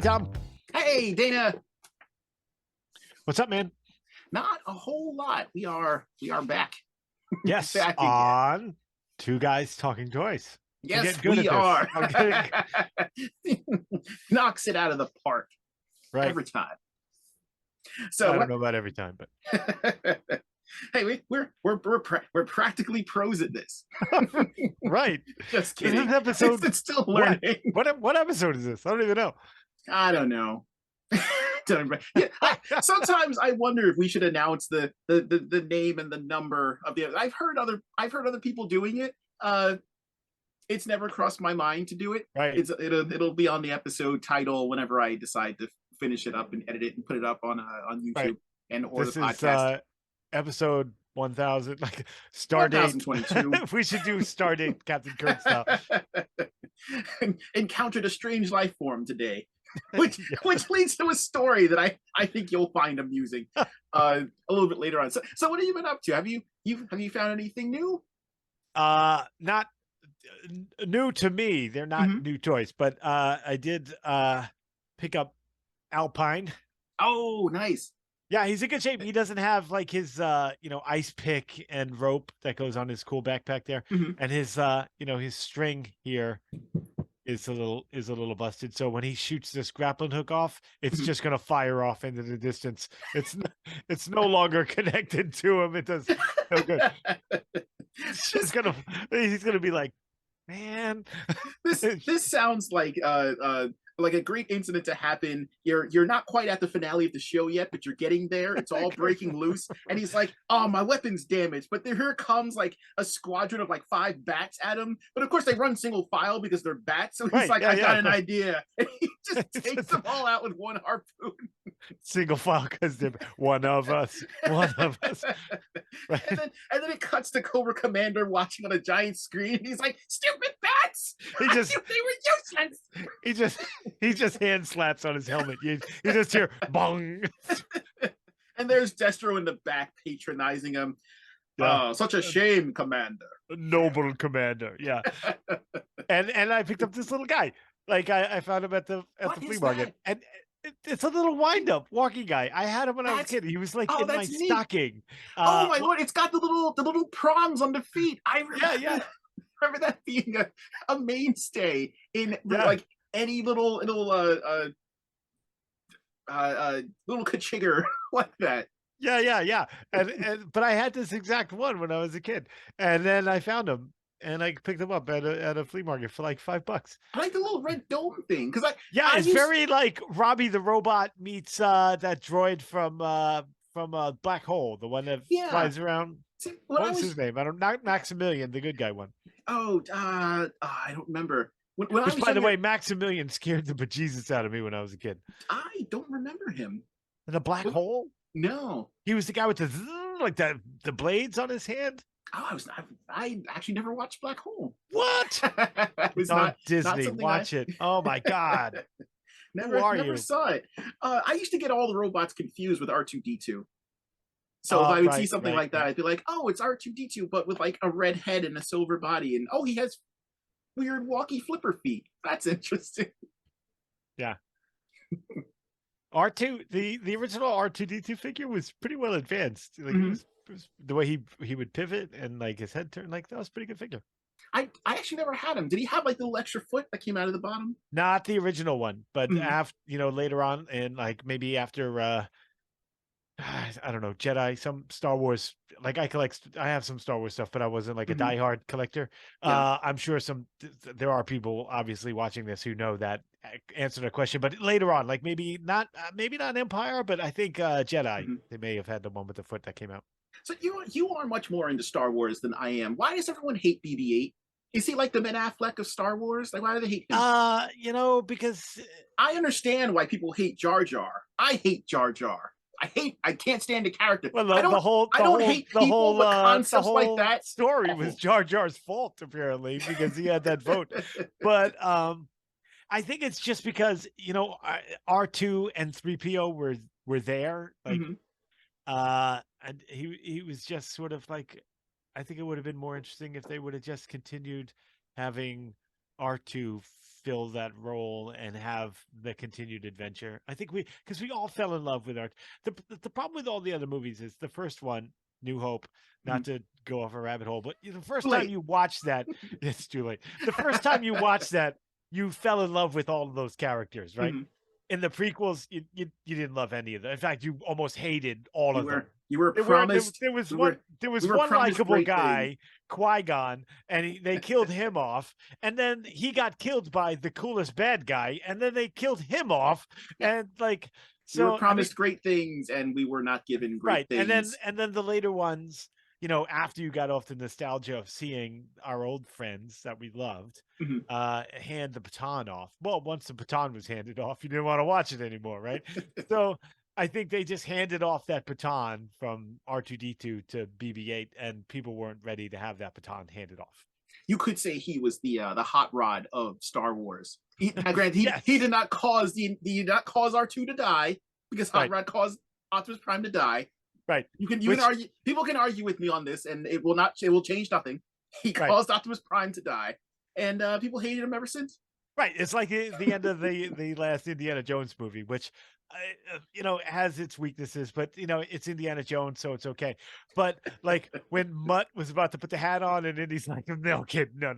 Tom. Hey, Dana. What's up, man? Not a whole lot. We are back. Yes, Back again. on Two Guys Talking Toys. I'm Yes, getting good we at this. are. I'm getting Knocks it out of the park right. every time. So I don't what? know about every time, Hey, we're practically pros at this. but right. Just This is kidding. episode It's still what? learning. What episode is this? I don't even know. I don't know. Yeah, sometimes I wonder if we should announce the name and the number of the. I've heard other people doing it. It's never crossed my mind to do it. Right. It'll be on the episode title whenever I decide to finish it up and edit it and put it up on Right. YouTube and or the This is podcast. Episode 1000, like star date. 1022. We should do star date Captain Kirk style. Encountered a strange life form today. Which leads to a story that I think you'll find amusing a little bit later on. So what have you been up to? Have you found anything new? Not new to me. They're not new toys, but I did pick up Alpine. Oh, nice. Yeah, he's in good shape. He doesn't have like his ice pick and rope that goes on his cool backpack there. And his his string here is a little busted. So when he shoots this grappling hook off, it's just gonna fire off into the distance. It's no longer connected to him. It does no good. He's gonna be like, man. This sounds like a great incident to happen. You're not quite at the finale of the show yet, but you're getting there. It's all breaking loose, and he's like, "Oh, my weapon's damaged." But here comes like a squadron of like 5 bats at him. But of course, they run single file because they're bats. So he's like, "I got an idea," and he just takes them all out with one harpoon. Single file because they're one of us. One of us. Right. And then it cuts to Cobra Commander watching on a giant screen. He's like, "Stupid bats! They were useless." He just hand slaps on his helmet. You just hear bong. And there's Destro in the back patronizing him. Yeah. Oh, such a shame, Commander. Noble Commander. Yeah. and I picked up this little guy. Like I found him at the flea market. And it's a little wind-up walking guy. I had him when I was a kid. He was like in my stocking. Oh my lord! It's got the little prongs on the feet. I remember, remember that being a mainstay in like any little kachigger like that. Yeah. And but I had this exact one when I was a kid, and then I found him. And I picked them up at a flea market for like $5. I like the little red dome thing because it's very like Robbie the Robot meets that droid from Black Hole, the one that flies around. What's his name? I don't not Maximilian, the good guy one. Oh, I don't remember. Which, by the way, Maximilian scared the bejesus out of me when I was a kid. I don't remember him. The Black Hole? No, he was the guy with the blades on his hand. Oh, I actually never watched Black Hole. What? It's on Disney. Watch it. Oh my god. Never saw it. I used to get all the robots confused with R2D2. So if I would see something like that, I'd be like, "Oh, it's R2D2, but with like a red head and a silver body, and oh, he has weird walkie flipper feet. That's interesting." Yeah. R2, the original R2D2 figure was pretty well advanced. Like it was the way he would pivot and like his head turn, like that was a pretty good figure. I actually never had him. Did he have like the little extra foot that came out of the bottom? Not the original one, but after later on, and like maybe after I don't know, Jedi, some Star Wars. Like I have some Star Wars stuff, but I wasn't like a diehard collector. I'm sure there are people obviously watching this who know that answer the question, but later on, like maybe not Empire, but I think Jedi. They may have had the one with the foot that came out. So you are much more into Star Wars than I am. Why does everyone hate BB-8? Is he like the Ben Affleck of Star Wars? Like, why do they hate him? Because I understand why people hate Jar Jar. I hate Jar Jar. I can't stand the character. Well, I don't hate people, but concepts like that. Story was Jar Jar's fault, apparently, because he had that vote. But I think it's just because R2 and 3PO were there, like, and he was just sort of like, I think it would have been more interesting if they would have just continued having R2 fill that role and have the continued adventure. I think because we all fell in love with R. The problem with all the other movies is the first one, New Hope. Not to go off a rabbit hole, but the first time you watch that, it's too late. The first time you watch that, you fell in love with all of those characters, right? In the prequels, you didn't love any of them. In fact, you almost hated all of them. You were promised. There was one likable guy, Qui-Gon, and they killed him off, and then he got killed by the coolest bad guy, and then they killed him off, and like so. We were promised great things, and we were not given great things. And then the later ones, you know, after you got off the nostalgia of seeing our old friends that we loved, hand the baton off. Well, once the baton was handed off, you didn't want to watch it anymore, right? So I think they just handed off that baton from R2D2 to BB-8, and people weren't ready to have that baton handed off. You could say he was the hot rod of Star Wars. Granted, he did not cause R2 to die, because hot rod caused Optimus Prime to die. Right. You can argue. People can argue with me on this, and it will change nothing. He caused Optimus Prime to die, and people hated him ever since. Right. It's like the end of the last Indiana Jones movie, which you know, has its weaknesses, but you know, it's Indiana Jones, so it's okay. But like when Mutt was about to put the hat on, and then he's like, "No, kid, no."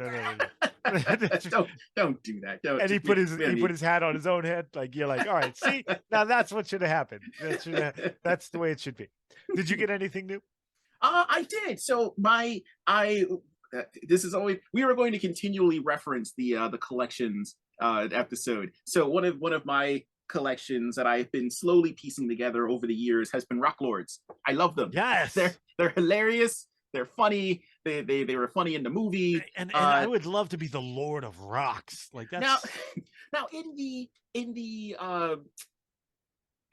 Don't do that. Don't. And he put his hat on his own head. Like, you're like, all right, see, now that's what should have happened. That's the way it should be. Did you get anything new? I did. So this is always, we were going to continually reference the collections episode. So one of my collections that I've been slowly piecing together over the years has been Rock Lords. I love them. Yes, they're hilarious. They're funny. They were funny in the movie. And I would love to be the Lord of Rocks. Like that's now in the so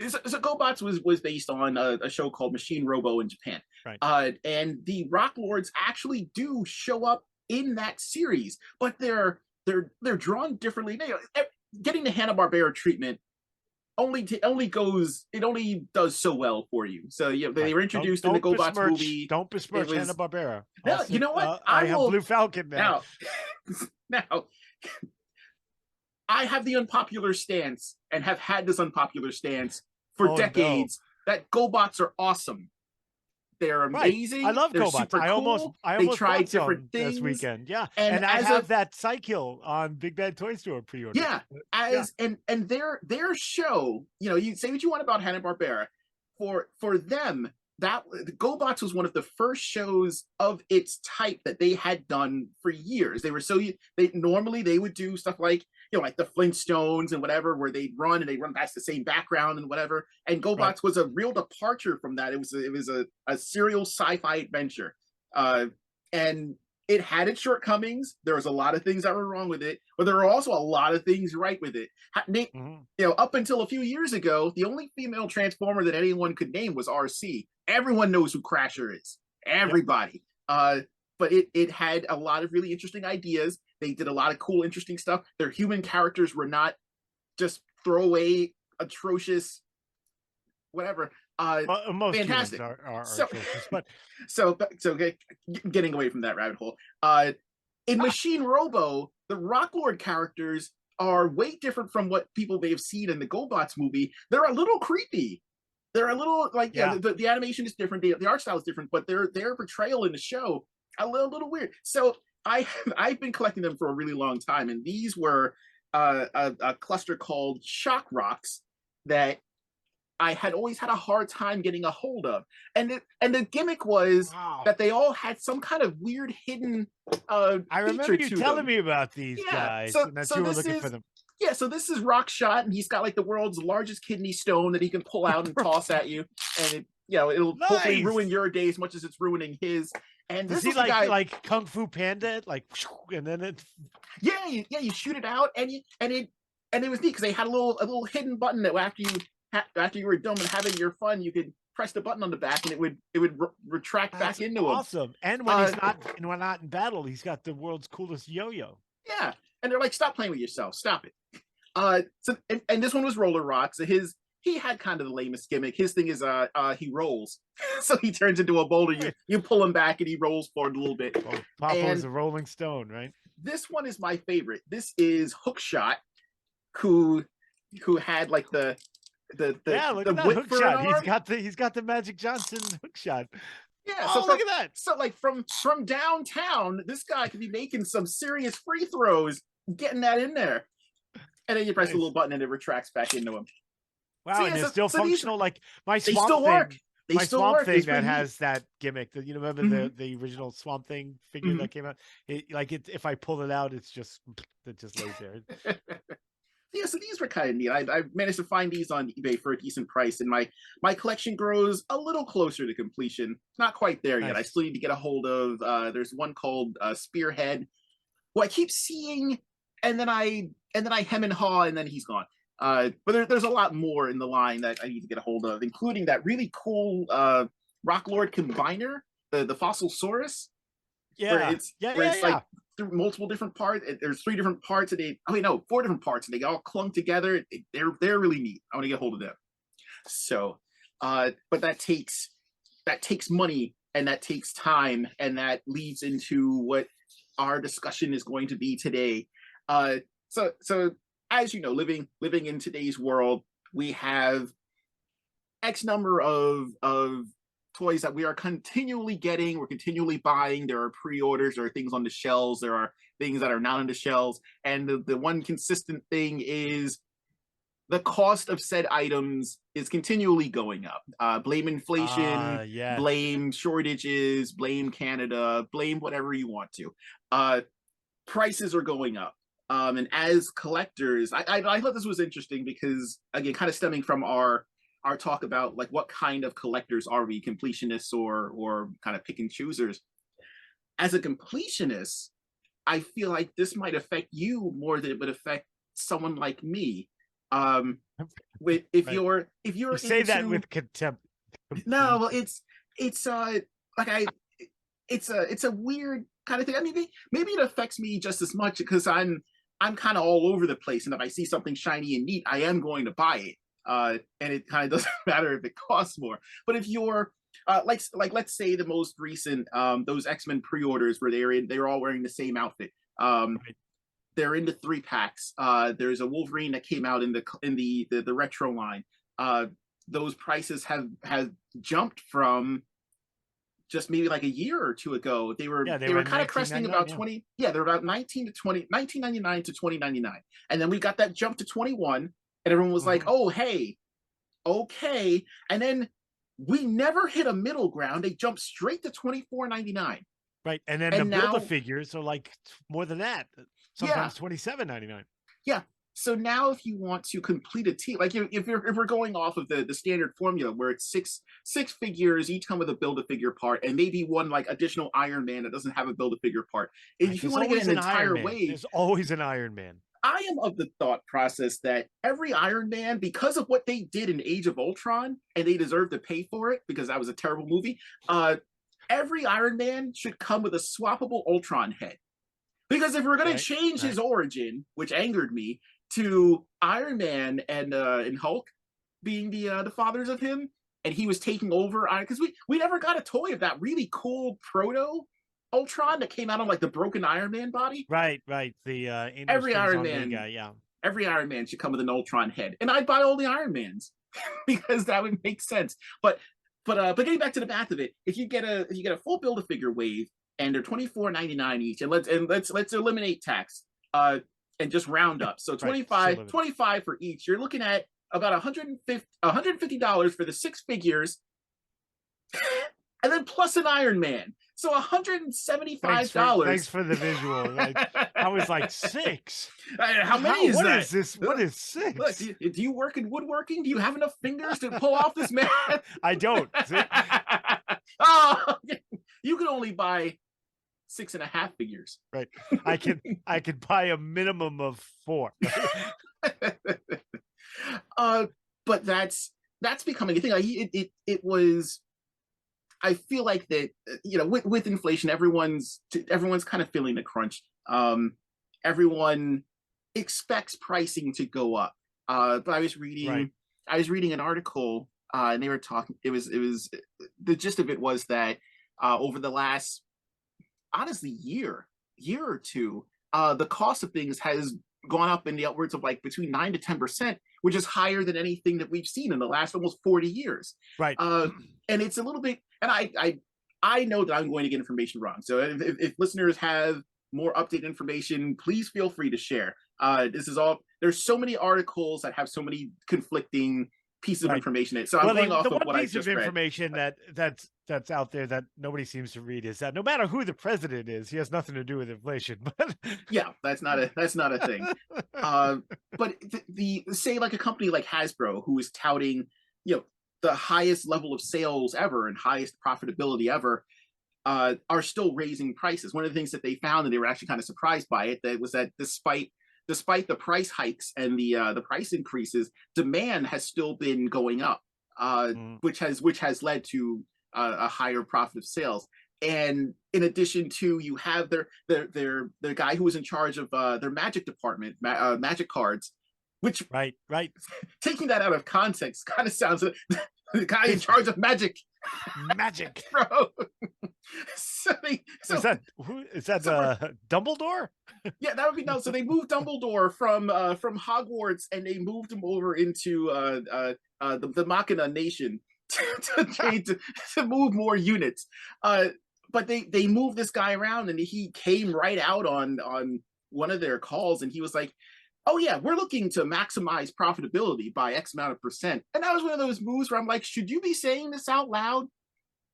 GoBots was based on a show called Machine Robo in Japan. Right. And the Rock Lords actually do show up in that series, but they're drawn differently. Getting the Hanna-Barbera treatment only does so well for you. So they were introduced in the GoBots movie. Don't besmirch Hanna-Barbera. No, you know what? I have Blue Falcon now. Now, I have the unpopular stance, and have had this unpopular stance for decades, that GoBots are awesome. They're amazing. I love GoBots. Super cool. I almost tried different things this weekend. Yeah, and I have that Psykill on Big Bad Toy Store pre-order. Yeah, and their show. You know, you say what you want about Hanna-Barbera, for them, that GoBots was one of the first shows of its type that they had done for years. They would do stuff like, you know, like the Flintstones and whatever, where they'd run past the same background and whatever. And GoBots was a real departure from that. It was a serial sci-fi adventure, and it had its shortcomings. There was a lot of things that were wrong with it, but there were also a lot of things right with it. You know, up until a few years ago, the only female Transformer that anyone could name was RC. Everyone knows who Crasher is. Everybody. Yep. But it had a lot of really interesting ideas. They did a lot of cool, interesting stuff. Their human characters were not just throwaway, atrocious, whatever. Most fantastic. Are atrocious, but so getting away from that rabbit hole. In Machine Robo, the Rock Lord characters are way different from what people may have seen in the GoBots movie. They're a little creepy. They're a little like the animation is different, the art style is different, but their portrayal in the show a little weird. So I've been collecting them for a really long time, and these were a cluster called Shock Rocks that I had always had a hard time getting a hold of, and the gimmick was that they all had some kind of weird hidden. I remember you telling me about these guys, and that you were looking for them. Yeah, so this is Rock Shot, and he's got like the world's largest kidney stone that he can pull out and toss at you, and it'll hopefully ruin your day as much as it's ruining his. And this is like Kung Fu Panda, like, and then it. Yeah, you shoot it out, and it was neat because they had a little hidden button that after you were done with having your fun, you could press the button on the back, and it would retract back into him. Awesome! And when he's not in battle, he's got the world's coolest yo-yo. Yeah, and they're like, "Stop playing with yourself! Stop it!" So and this one was Roller Rock. So his he had kind of the lamest gimmick. His thing is he rolls. So he turns into a boulder, you pull him back and he rolls forward a little bit. Well, Papa was a rolling stone, right? This one is my favorite. This is Hookshot, who had like the yeah, look at that whip hook for shot. an arm. He's got the Magic Johnson hook shot. Yeah, oh, so look at that. So like from downtown, this guy could be making some serious free throws, getting that in there. And then you press the little button and it retracts back into him. Wow, so, and they're still functional. Like my Swamp still Thing. Work. They my still Swamp work. Thing that has that gimmick. That you remember the original Swamp Thing figure that came out. If I pull it out, it just lays there. Yeah, so these were kind of neat. I managed to find these on eBay for a decent price, and my collection grows a little closer to completion. Not quite there yet. I still need to get a hold of. There's one called Spearhead, who I keep seeing, and then I hem and haw, and then he's gone. But there's a lot more in the line that I need to get a hold of, including that really cool Rock Lord Combiner, the Fossilsaurus. Yeah, it's like through multiple different parts. There's 3 different parts, and 4 different parts, and they all clung together. They're really neat. I want to get a hold of them. So, but that takes money, and that takes time, and that leads into what our discussion is going to be today. So as you know, living in today's world, we have X number of toys that we are continually getting, we're continually buying. There are pre-orders, there are things on the shelves, there are things that are not on the shelves, and the one consistent thing is the cost of said items is continually going up. Blame inflation, yes. blame shortages, blame Canada, blame whatever you want to. Prices are going up. And as collectors, I thought this was interesting because, again, kind of stemming from our talk about like what kind of collectors are we, completionists or kind of pick and choosers. As a completionist, I feel like this might affect you more than it would affect someone like me. If you're you say into... that with contempt. No, well, it's a weird kind of thing. I mean, maybe it affects me just as much because I'm kind of all over the place, and if I see something shiny and neat, I am going to buy it. And it kind of doesn't matter if it costs more. But if you're like let's say the most recent those X-Men pre-orders where they're all wearing the same outfit. They're into 3-packs. There's a Wolverine that came out in the retro line. Those prices have jumped from just maybe like a year or 2 ago. They were kind of cresting about 20. Yeah, they're about 1999 to 2099, and then we got that jump to 21. And everyone was like, oh, hey, okay. And then we never hit a middle ground. They jumped straight to $24.99. Right. And then the Build-A-Figures are like more than that. Sometimes $27.99. Yeah. So now if you want to complete a team, like if we're going off of the standard formula where it's six figures, each come with a Build-A-Figure part, and maybe one like additional Iron Man that doesn't have a Build-A-Figure part. If you want to get an entire wave. There's always an Iron Man. I am of the thought process that every Iron Man, because of what they did in Age of Ultron, and they deserve to pay for it because that was a terrible movie, every Iron Man should come with a swappable Ultron head. Because if we're going to change his origin, which angered me, to Iron Man and Hulk being the fathers of him, and he was taking over, because we never got a toy of that really cool proto Ultron that came out on like the broken Iron Man body. Right. The every Iron Man guy, every Iron Man should come with an Ultron head, and I'd buy all the Iron Mans because that would make sense. But getting back to the math of it, if you get a full Build-A-Figure wave and they're $24.99 each, and let's eliminate tax and just round up. So 25 for each. You're looking at about $150 for the 6 figures, and then plus an Iron Man. So $175. Thanks for the visual. I was like 6. How many is that? What is this? What is 6? Look, do you work in woodworking? Do you have enough fingers to pull off this math? I don't. Oh, you can only buy 6.5 figures. Right. I can buy a minimum of 4. But that's becoming a thing. It was. I feel like that, with inflation, everyone's kind of feeling the crunch. Everyone expects pricing to go up. But I was reading I was reading an article, and they were talking. It was the gist of it was that over the last honestly year or two, the cost of things has gone up in the upwards of like between 9 to 10%, which is higher than anything that we've seen in the last almost 40 years. Right. And it's a little bit, and I know that I'm going to get information wrong. So if listeners have more updated information, please feel free to share. This is all. There's so many articles that have so many conflicting pieces of Right. information in it. So I'm Well, going the off of one what I've piece of just read. information that's out there that nobody seems to read is that no matter who the president is, he has nothing to do with inflation. But Yeah, that's not a thing. Uh, but the say like a company like Hasbro, who is touting, you know, the highest level of sales ever and highest profitability ever, are still raising prices. One of the things that they found, and they were actually kind of surprised by it, that was that despite the price hikes and the price increases, demand has still been going up, mm, which has led to a higher profit of sales. And in addition to, you have their guy who was in charge of their magic department, magic cards, which, right, right. taking that out of context, kind of sounds the guy in charge of magic, Magic. bro. so they, Is so that who is that so for, Dumbledore? yeah, that would be no. So they moved Dumbledore from Hogwarts, and they moved him over into the Machina Nation to move more units. But they moved this guy around, and he came right out on one of their calls, and he was like, "Oh yeah, we're looking to maximize profitability by X amount of percent." And that was one of those moves where I'm like, should you be saying this out loud?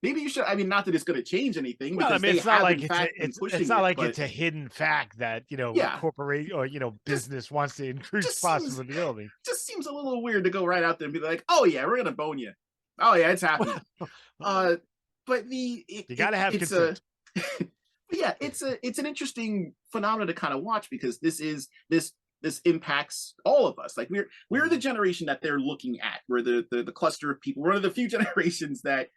Maybe you should. I mean, not that it's going to change anything, Well, I because mean, they it's not have like in fact been it's pushing not it. like But it's a hidden fact that yeah, corporate or just business wants to increase just seems profitability. just seems a little weird to go right out there and be like, "Oh yeah, we're gonna bone you." Oh yeah, it's happening. Well, Uh, but the you got to have it's a consent. yeah, it's an interesting phenomenon to kind of watch, because this impacts all of us. Like we're the Mhm. generation that they're looking at. We're the cluster of people. We're one of the few generations that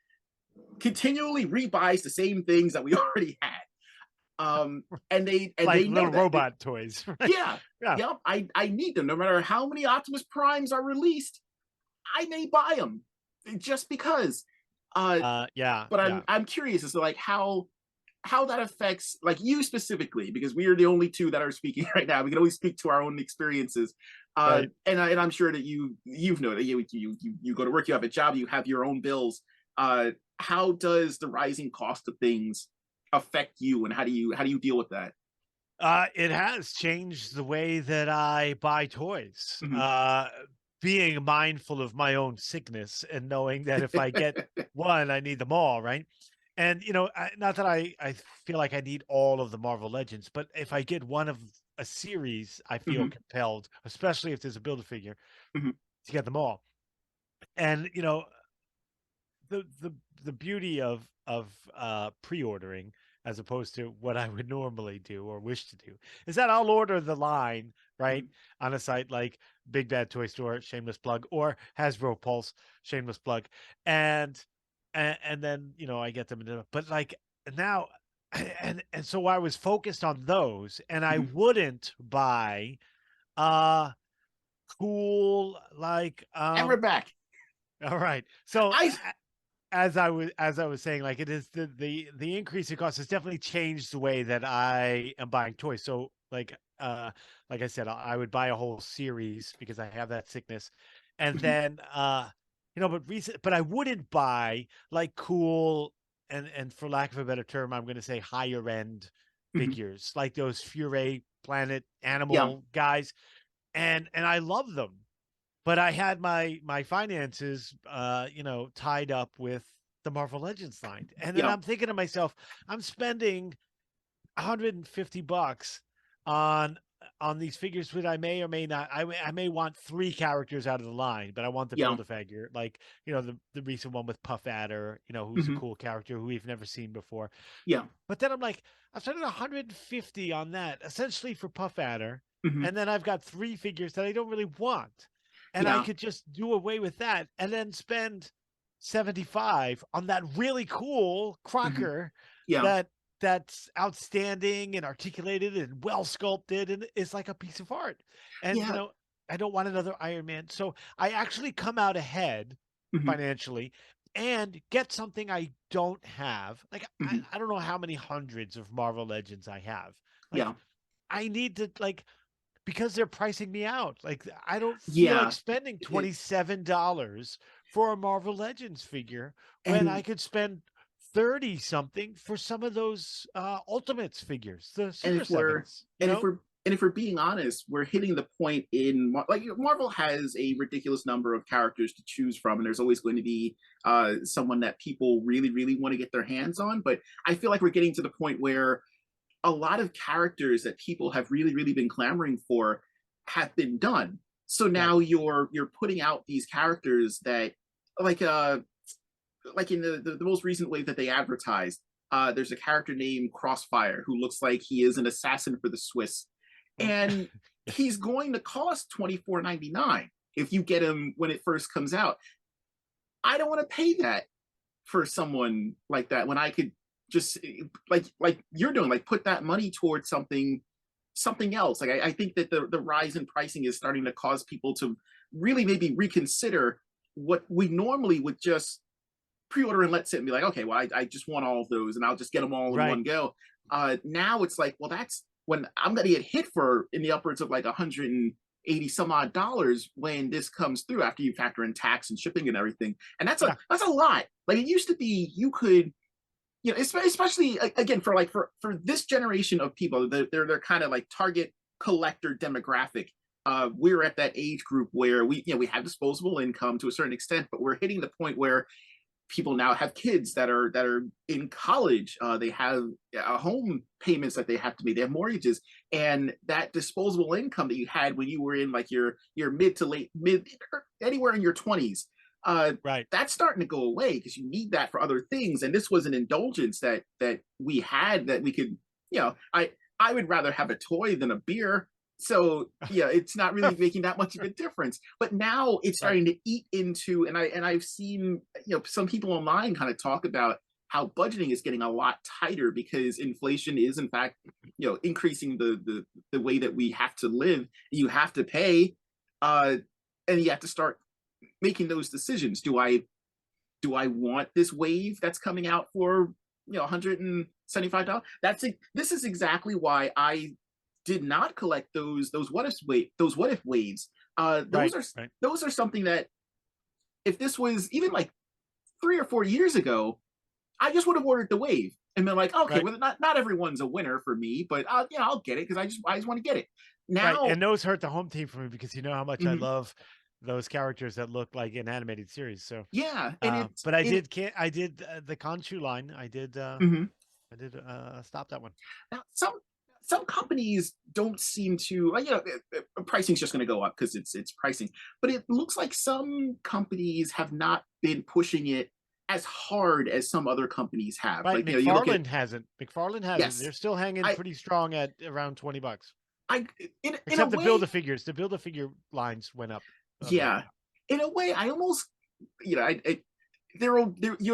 continually rebuys the same things that we already had. And Like they know little that. robot toys, right? Yeah, Yeah. yep. I need them. No matter how many Optimus Primes are released, I may buy them just because. Uh, Yeah, but I'm yeah. I'm curious as to like how that affects like you specifically, because we are the only two that are speaking right now. We can only speak to our own experiences. Right. And I'm sure that you've noted, you go to work, you have a job, you have your own bills. How does the rising cost of things affect you, and how do you deal with that? It has changed the way that I buy toys. Mhm. Being mindful of my own sickness and knowing that if I get one, I need them all, right? And not that I feel like I need all of the Marvel Legends, but if I get one of a series, I feel Mhm. compelled, especially if there's a Build-A-Figure, Mhm. to get them all. And the beauty of pre-ordering as opposed to what I would normally do or wish to do is that I'll order the line right Mhm. on a site like Big Bad Toy Store, shameless plug, or Hasbro Pulse, shameless plug, and and then I get them into, but like now, and so I was focused on those, and I Mhm. wouldn't buy uh cool like And we're back. all right. So I as I was saying, like it is the increase in cost has definitely changed the way that I am buying toys. So like I said, I would buy a whole series because I have that sickness. And Mhm. then but I wouldn't buy like cool and for lack of a better term, I'm gonna say higher end Mhm. figures, like those Fury Planet Yeah, animal guys. And I love them, but I had my finances, tied up with the Marvel Legends line, and then yeah, I'm thinking to myself, I'm spending $150 on these figures, which I may or may not. I may want three characters out of the line, but I want the yeah. build a figure, like the recent one with Puff Adder, who's a Mhm. cool character who we've never seen before. Yeah. But then I'm like, I'm spending 150 on that, essentially for Puff Adder, Mhm. and then I've got three figures that I don't really want. And I Yeah. could just do away with that and then spend 75 on that really cool Mhm. Crocker Yeah. that's outstanding and articulated and well sculpted and is like a piece of art. And Yeah. I don't want another Iron Man. So I actually come out ahead Mhm, financially and get something I don't have. Like mhm. I don't know how many hundreds of Marvel Legends I have. Like Yeah, I need to like because they're pricing me out. Like I don't feel like yeah. spending It, $27 for a Marvel Legends figure when I and could spend 30 something for some of those Ultimates figures, the and Super if we're Sevens, and if we're and if we're being honest, we're hitting the point in like Marvel has a ridiculous number of characters to choose from, and there's always going to be someone that people really, really want to get their hands on. But I feel like we're getting to the point where a lot of characters that people have really, really been clamoring for have been done. So Right. now you're putting out these characters that like like in the most recent wave that they advertised, there's a character named Crossfire who looks like he is an assassin for the Swiss, Mm. and Yes. he's going to cost $24.99 if you get him when it first comes out. I don't want to pay that for someone like that when I could just like you're doing, like put that money towards something else. Like I think that the rise in pricing is starting to cause people to really maybe reconsider what we normally would just pre-order and let sit and be like, okay, well, I just want all of those and I'll just get them all in Right. one go. Now it's like, well, that's when I'm going to get hit for in the upwards of like 180 some odd dollars when this comes through after you factor in tax and shipping and everything. And Yeah. that's a lot. Like it used to be, you could, you know, especially again for like for this generation of people, they're kind of like target collector demographic. We're at that age group where we have disposable income to a certain extent, but we're hitting the point where people now have kids that are in college. They have home payments that they have to make. They have mortgages, and that disposable income that you had when you were in like your mid to late mid anywhere in your 20s, Right. that's starting to go away because you need that for other things. And this was an indulgence that we had that we could, I would rather have a toy than a beer. So yeah, it's not really making that much of a difference. But now it's Right. starting to eat into, and I've seen some people online kind of talk about how budgeting is getting a lot tighter because inflation is in fact increasing the way that we have to live. You have to pay, uh, and you have to start making those decisions. Do I want this wave that's coming out for $175? This is exactly why I did not collect those what if waves. Those Right. are Right. those are something that if this was even like 3 or 4 years ago, I just would have ordered the wave and been like, okay, Right. well, not everyone's a winner for me, but I'll get it because I just want to get it Right. now. And those hurt the home team for me because you know how much I Mhm, love those characters that look like an animated series. So, yeah, and it's but I it. did can't I did the Khonshu line. Mhm. I did stop that one. Now, some companies don't seem to, like, pricing's just going to go up because it's pricing. But it looks like some companies have not been pushing it as hard as some other companies have. Right. Like, you look at, McFarlane hasn't. McFarlane hasn't. yes, They're still hanging I pretty strong at around $20. I in a Except the build way, a figures. The build a figure lines went up a bit. yeah, in a way, I almost, you're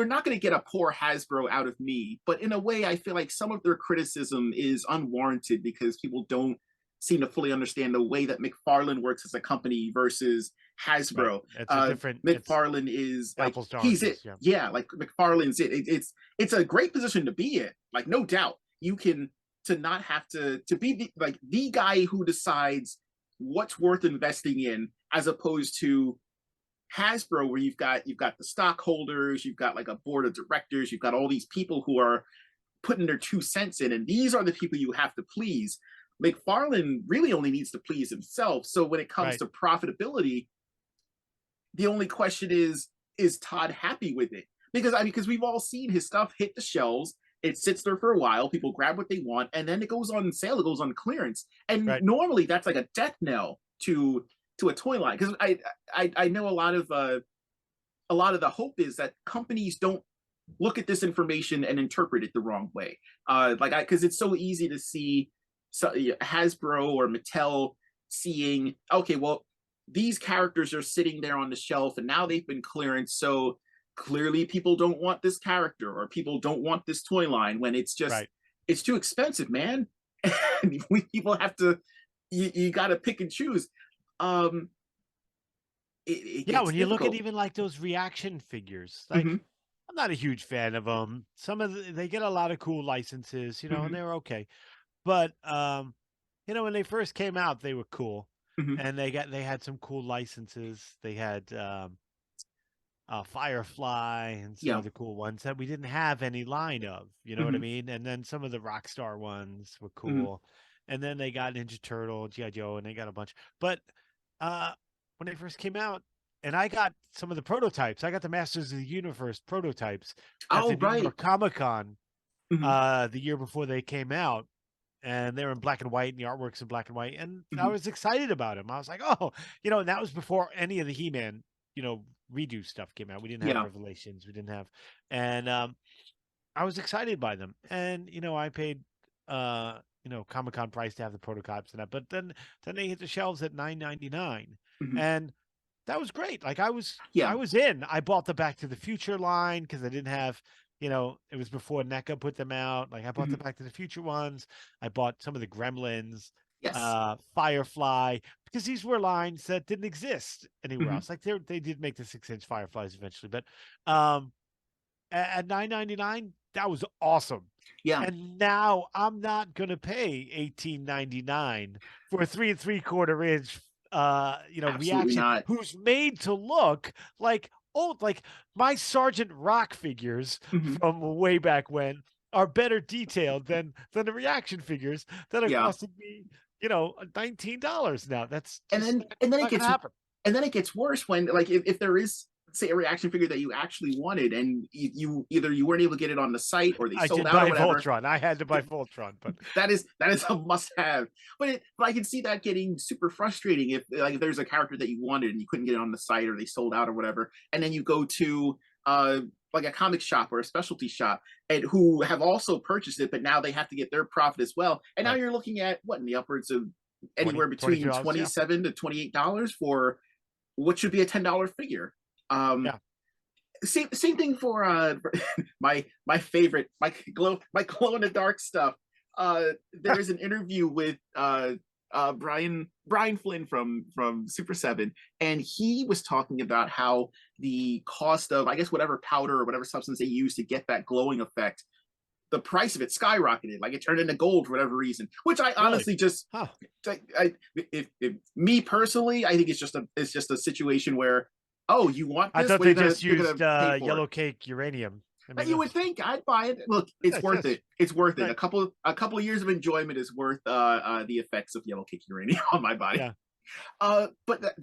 not going to get a poor Hasbro out of me, but in a way, I feel like some of their criticism is unwarranted because people don't seem to fully understand the way that McFarlane works as a company versus Right. Hasbro. It's a different it's McFarlane is like apples to he's it, oranges. Yeah. yeah. Like McFarlane's it. It's a great position to be in. Like no doubt, you can to not have to be like the guy who decides what's worth investing in as opposed to Hasbro, where you've got the stockholders, you've got like a board of directors, you've got all these people who are putting their 2 cents in, and these are the people you have to please. McFarlane really only needs to please himself. So when it comes Right. to profitability, the only question is Todd happy with it? Because we've all seen his stuff hit the shelves. It sits there for a while. People grab what they want, and then it goes on sale. It goes on clearance, and Right. normally that's like a death knell to a toy line. Because I know a lot of the hope is that companies don't look at this information and interpret it the wrong way. Because it's so easy to see Hasbro or Mattel seeing, okay, well, these characters are sitting there on the shelf and now they've been clearance. So clearly people don't want this character or people don't want this toy line when Right. it's too expensive, man. And people have to, you got to pick and choose. um, it Yeah, gets when you look at difficult. even like those reaction figures, Hmm. like I'm not a huge fan of them. Some of they get a lot of cool licenses, and Hmm. they're okay. But when they first came out, they were cool, Hmm. and they had some cool licenses. They had Firefly and some Yeah. other cool ones that we didn't have any line of. You know what I Hmm. mean? And then some of the Rockstar ones were Hmm. cool, and then they got Ninja Turtle, GI Joe, and they got a bunch. But uh, when they first came out, and I got some of the prototypes. I got the Masters of the Universe prototypes at Oh, the New right. York Comic Con Hmm. the year before they came out, and they were in black and white, and the artwork's in black and white, and I Hmm. was excited about them. I was like, oh, and that was before any of the He-Man, redo stuff came out. We didn't have Yeah. Revelations, we didn't have, and I was excited by them, and I paid, Comic Con price to have the prototypes and that, but then they hit the shelves at 9.99, Hmm. and that was great. Like I Yeah. was in. I bought the Back to the Future line because I didn't have, it was before NECA put them out. Like I bought the Hmm. Back to the Future ones. I bought some of the Gremlins, Yes. Firefly, because these were lines that didn't exist anywhere Hmm. else. Like they did make the 6-inch Fireflies eventually, but um, at 9.99, that was awesome. Yeah. And now I'm not gonna pay 18.99 for a 3 3/4 inch Absolutely reaction not. who's made to look like old, like my Sergeant Rock figures Hmm. from way back when are better detailed than the reaction figures that are Yeah. costing me, $19 now. That's and just then and then it not gonna gets happen. and then it gets worse when, like, if there is, say, a reaction figure that you actually wanted, and either you weren't able to get it on the site or they I sold did out or buy whatever. Voltron. I had to buy Voltron, but That is a must have. But I can see that getting super frustrating if, like, if there's a character that you wanted and you couldn't get it on the site or they sold out or whatever, and then you go to uh like a comic shop or a specialty shop, and who have also purchased it, but now they have to get their profit as well, and now right. you're looking at what, in the upwards of anywhere 20 between $22. Yeah. 27 to $28 for what should be a $10 figure. Um, Yeah. same thing for my favorite, my glow in the dark stuff. There's an interview with Brian Flynn from Super Seven, and he was talking about how the cost of, I guess, whatever powder or whatever substance they use to get that glowing effect, the price of it skyrocketed. Like, it turned into gold for whatever reason, which I Really? honestly just, Huh. if me personally, I think it's just a situation where, oh, you want I this? thought What are they you gonna just you're gonna used pay for? yellow cake uranium. I mean, You would that's think I'd buy it. Look, it's that's worth just it. It's worth it. right. A couple of years of enjoyment is worth the effects of yellow cake uranium on my body. Yeah. But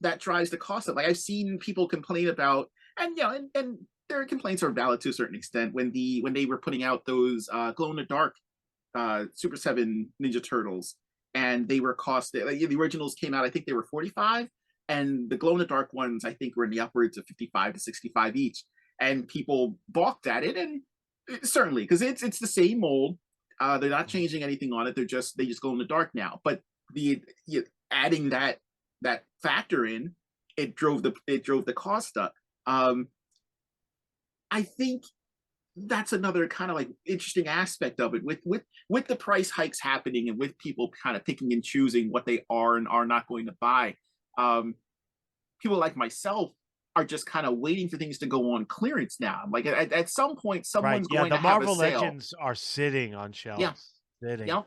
that drives the cost up. Like, I've seen people complain about, and and their complaints are valid to a certain extent, when they were putting out those glow in the dark Super 7 Ninja Turtles, and they were costed, like, the originals came out, I think they were 45, and the glow in the dark ones, I think, were in the upwards of 55 to 65 each, and people balked at it, and certainly, because it's the same mold. They're not Mhm. changing anything on it. They just glow in the dark now. But adding that factor in, it drove the cost up. Um, I think that's another kind of like interesting aspect of it, with the price hikes happening, and with people kind of picking and choosing what they are and are not going to buy. um People like myself are just kind of waiting for things to go on clearance now. Like, at some point Right. someone's Yeah. going to The have a Marvel sale. Legends are sitting on Yeah. shelves, sitting, Yeah.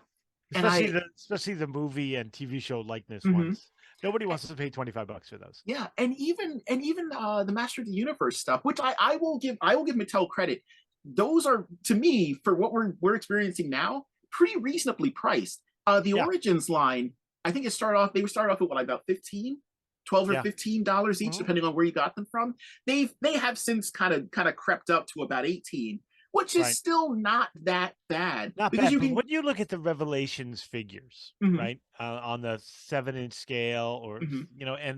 And especially I the movie and TV show likeness mhm. ones. Nobody wants to pay $25 for those. Yeah, and even the Master of the Universe stuff, which I will give Mattel credit. Those are, to me, for what we're experiencing now, pretty reasonably priced. The Yeah. Origins line, I think they started off at what, like, about 15, 12 or Yeah. $15 each, Mhm. depending on where you got them from. They have since kind of crept up to about 18, which is Right. still not that bad, Not because bad, you but can. when you look at the Revelations figures, Mhm. right, on the 7-inch scale, or Mhm.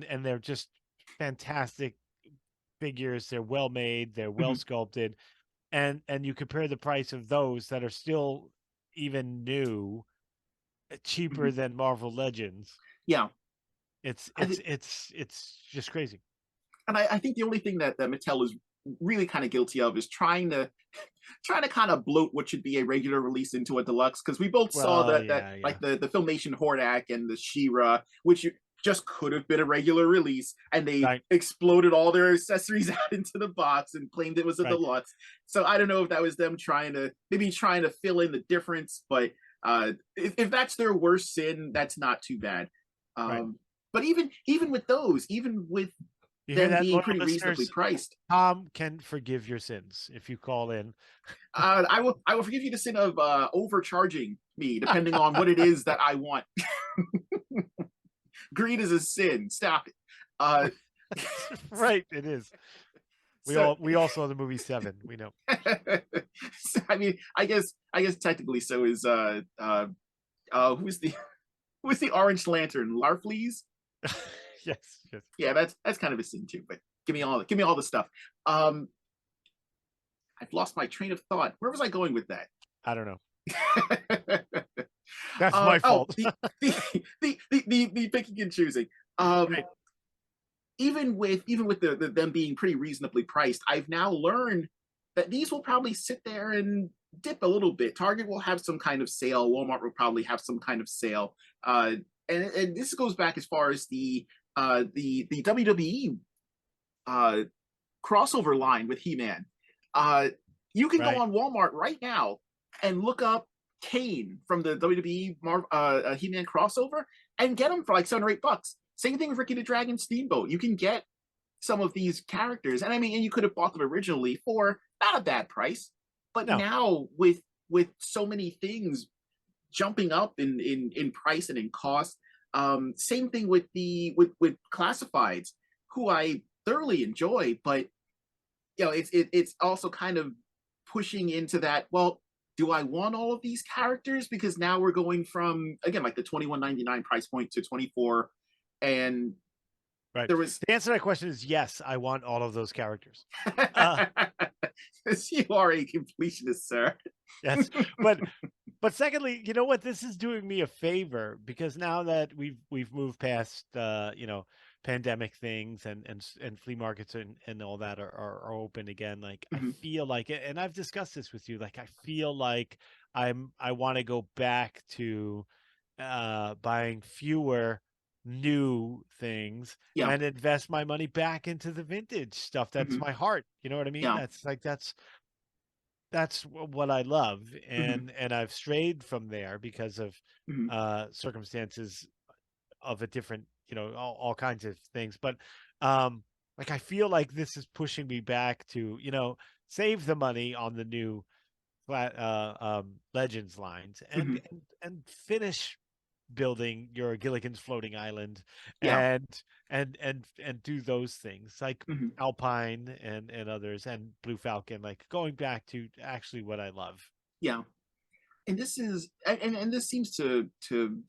and they're just fantastic figures. They're well made. They're well Mhm. sculpted, and you compare the price of those that are still even new, cheaper Mhm. than Marvel Legends. Yeah. It's I it's think it's it's just crazy. and I think the only thing that Mattel is really kind of guilty of is trying to kind of bloat what should be a regular release into a deluxe, because we both saw Well, that yeah, yeah. like the Filmation Hordak and the She-Ra, which just could have been a regular release, and they Right. exploded all their accessories out into the box and claimed it was a Right. deluxe. So I don't know if that was them trying to fill in the difference, but if that's their worst sin, that's not too bad. Right. But even with those, even with You hear them that, being loyal pretty reasonably listeners? priced, Tom can forgive your sins if you call in. I will forgive you the sin of overcharging me depending on what it is that I want. Greed is a sin. Stop it. Uh, Right, it is. so, We all saw the movie Seven. We know. so, I mean, I guess technically so is who's the who's the Orange Lantern? Larfleeze? Yes, yes. Yeah, that's kind of a sin too. But give me all the stuff. Um, I've lost my train of thought. Where was I going with that? I don't know. That's my Oh, fault. the picking and choosing. Um, Right. even with them being pretty reasonably priced, I've now learned that these will probably sit there and dip a little bit. Target will have some kind of sale. Walmart will probably have some kind of sale. And this goes back as far as the WWE uh, crossover line with He-Man. Uh, you can go Right. on Walmart right now and look up Kane from the WWE He-Man crossover and get them for like $7 or $8. Same thing with Ricky the Dragon Steamboat. You can get some of these characters, and I mean, and you could have bought them originally for not a bad price, but No. now with so many things jumping up in price and in cost. Same thing with with classifieds, who I thoroughly enjoy, but it's also kind of pushing into that. Well, do I want all of these characters? Because now we're going from, again, like the 21.99 price point to 24, and Right. there was. The answer to that question is yes. I want all of those characters. Uh, You are a completionist, sir. yes, but secondly, you know what? This is doing me a favor because now that we've moved past pandemic things and flea markets and all that are open again. Like I Mhm. feel like, and I've discussed this with you. Like I feel like I want to go back to buying fewer new things Yeah. and invest my money back into the vintage stuff. That's Mhm. my heart. You know what I mean? Yeah. That's what I love, Mhm. and I've strayed from there because of Mhm. circumstances of a different, all kinds of things. But like I feel like this is pushing me back to, save the money on the new Legends lines Mhm. and finish building your Gilligan's Floating Island Yeah. and do those things like Mhm. Alpine and others and Blue Falcon, like going back to actually what I love. Yeah. And this is and this seems to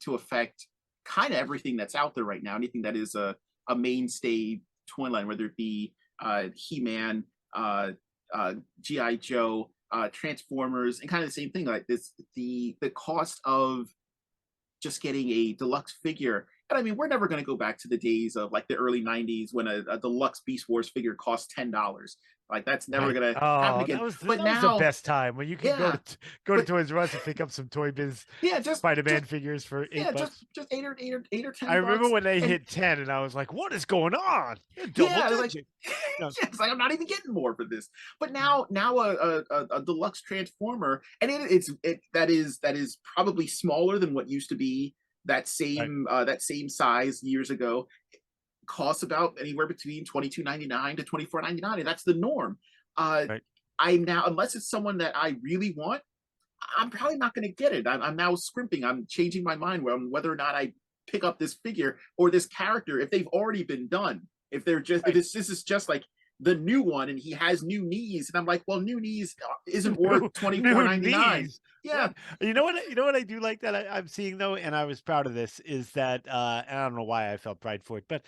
affect kind of everything that's out there right now. Anything that is a mainstay toy line, whether it be He-Man, uh, GI Joe, Transformers, and kind of the same thing. Like this, the cost of just getting a deluxe figure. And I mean, we're never going to go back to the days of like the early '90s when a deluxe Beast Wars figure cost $10. Like that's never Right. going to happen Oh, again. But that was the now, best time when you could yeah, go to but Toys R Us and pick up some Toy Biz yeah, Spider-Man figures for eight yeah, just bucks. just eight or I ten remember bucks, when they and hit 10 and I was like, what is going on? They're double yeah, like digit. No. yeah, it's like I'm not even getting more for this. But now a deluxe transformer, and that is probably smaller than what used to be Right. that same size years ago. Costs about anywhere between 22.99 to 24.99, and that's the norm. Uh, Right. I'm now, unless it's someone that I really want, I'm probably not going to get it. I'm now scrimping. I'm changing my mind on whether or not I pick up this figure or this character if they've already been done. If they're just if Right. it's this is just like the new one and he has new knees, and I'm like, well, new knees isn't worth twenty four New ninety nine. knees. Yeah, What? You know what I do like that I'm seeing though, and I was proud of this, is that and I don't know why I felt pride for it, but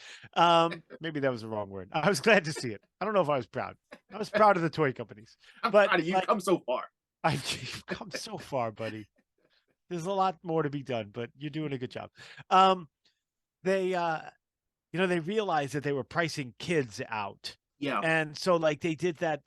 maybe that was the wrong word. I was glad to see it. I don't know if I was proud. I was proud of the toy companies. I'm But proud of you. like Come so far. I've come so far, buddy. There's a lot more to be done, but you're doing a good job. Um they they realized that they were pricing kids out. Yeah. And so like they did that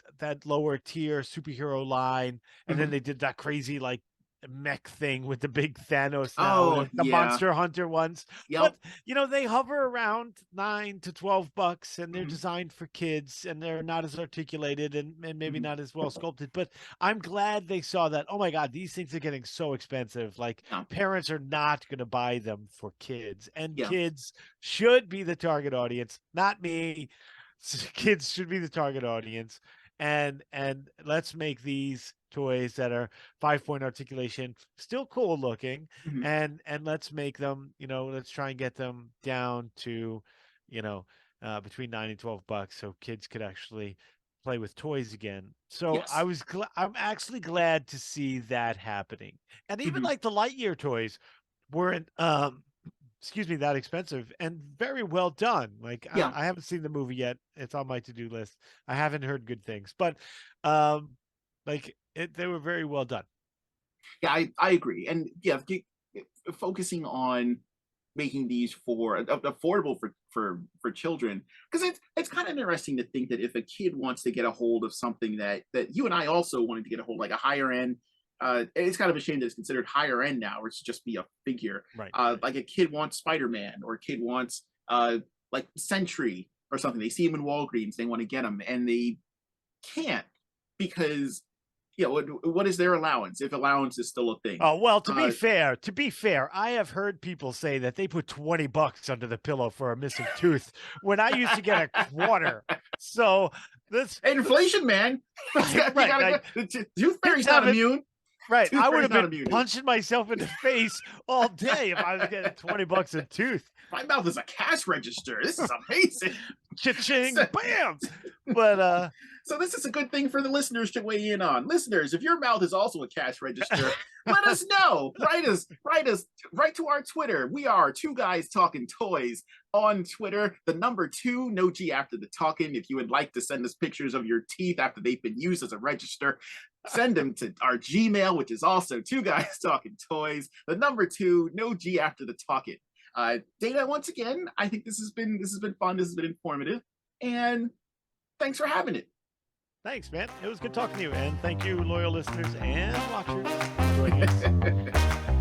lower tier superhero line, and then Mhm. they did that crazy like mech thing with the big Thanos now, Oh the yeah. Monster Hunter ones. Yep. But they hover around $9 to $12, and they're Mhm. designed for kids, and they're not as articulated and maybe Mhm. not as well sculpted. But I'm glad they saw that. Oh my God, these things are getting so expensive. Like, Yeah. parents are not going to buy them for kids, and Yeah. kids should be the target audience, not me. Kids should be the target audience, and let's make these toys that are 5-point articulation still cool looking, Mhm. and let's make them, let's try and get them down to, you know between $9 and $12, so kids could actually play with toys again. So Yes. I'm actually glad to see that happening. And even Mhm. like the Lightyear toys weren't, excuse me, that expensive and very well done. Like, Yeah. I haven't seen the movie yet. It's on my to-do list. I haven't heard good things, but um like they were very well done. Yeah, I agree. And yeah, focusing on making these for affordable for children, because it's kind of interesting to think that if a kid wants to get a hold of something that you and I also wanted to get a hold, like a higher end, it's kind of a shame that it's considered higher end now, or it's just be a figure. Right, right. Like a kid wants Spider-Man, or a kid wants like Sentry or something. They see him in Walgreens, they want to get him, and they can't, because what is their allowance, if allowance is still a thing? Oh, well, to be Uh, fair, I have heard people say that they put $20 under the pillow for a missing tooth when I used to get a quarter. So this Inflation, man. right, You right, gotta like, get Tooth kids Fairy's not haven't immune. right. Tooth I would Fairy's have not been immune. punching myself in the face all day if I was getting $20 a tooth. My mouth is a cash register. This is amazing. Cha-ching, So, bam. But so this is a good thing for the listeners to weigh in on. Listeners, if your mouth is also a cash register, let us know. Write to our Twitter. We are Two Guys Talking Toys on Twitter. The number 2, no G after the talking. If you would like to send us pictures of your teeth after they've been used as a register, send them to our Gmail, which is also Two Guys Talking Toys. The number 2, no G after the talking. Dana, once again, I think this has been fun. This has been informative, and thanks for having it. thanks, man. It was good talking to you, and thank you, loyal listeners and watchers, for joining us.